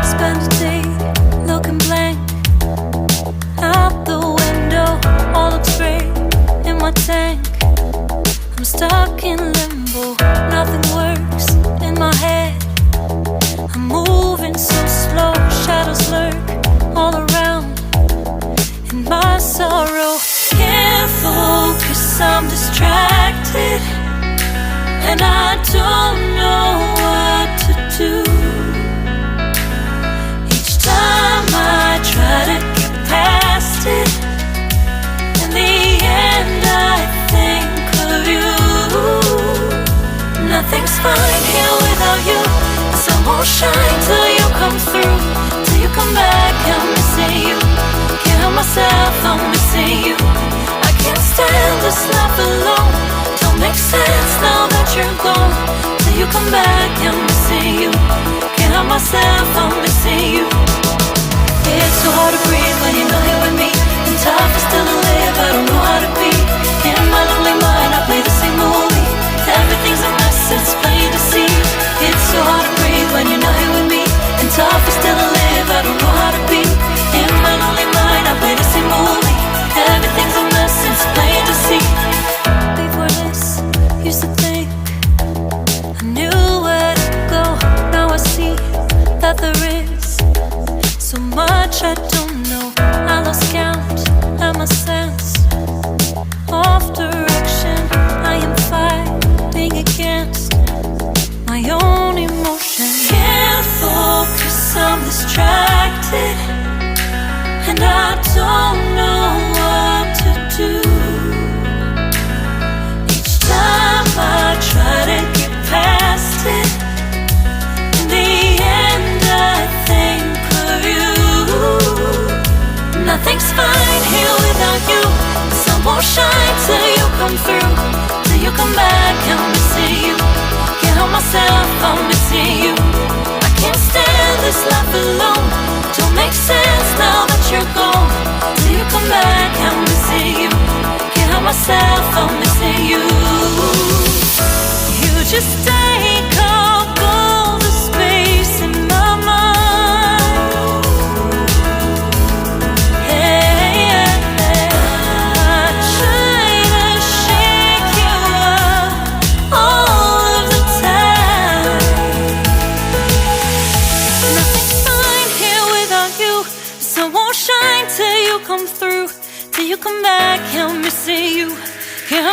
Spend a day looking blank out the window. All looks great in my tank. I'm stuck in limbo. Nothing works in my head. I'm moving so slow. Shadows lurk all around in my sorrow. Can't focus, I'm distracted, and I don't know what to do. Each time I try to get past it, in the end I think of you. Nothing's fine here without you. The sun won't shine till you come through. Till you come back, I'm missing you. Can't help myself, I'm missing you. I can't stand this life alone. Don't make sense now that you're gone. Till you come back, I'm missing you. Can't help myself, I'm missing you. It's so hard to breathe when you're not here with me. And tough is still to live, I don't know how to be. In my lonely mind, I play the same movie. Everything's a mess, it's plain to see. It's so hard to breathe when you're not here with me. And tough is still to live, I don't know how to be. In my lonely mind, I play the same movie. Everything's a mess, it's plain to see. Before this, used to think I knew where to go. Now I see that there is so much I don't know. I lost count at my sense of direction. I am fighting against my own emotion. Can't focus, I'm distracted, and I don't know what to do. Each time I try to get past it, in the end I think of you. Nothing's fine here without you. The sun won't shine till you come through. Till you come back, I'm missing you. Can't help myself, I'm missing you. I can't stand this life alone. Don't make sense now that you're gone. Till you come back, I'm missing you. Can't help myself, I'm missing you. You just take up all the space in my mind. Hey, I try to shake you up all of the time. Nothing's fine here without you. The sun won't shine till you come through. Till you come back, I'm missing you. Yeah.